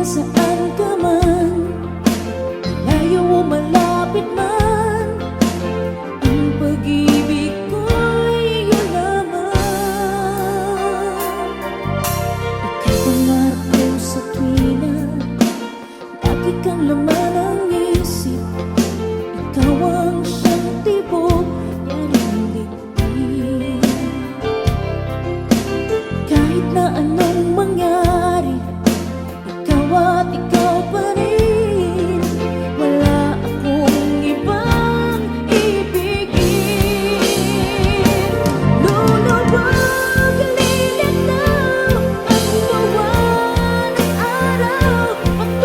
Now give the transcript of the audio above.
nasaan ka man, layo o malapit man, ang pag-ibig ko'y iyo lamang. Ika'y pangarap ko sa tuwina, lagi kang laman ng isip. Ikaw ang siyang tibok yaring ligpit. Kahit na anong mangyari, ikaw at ikaw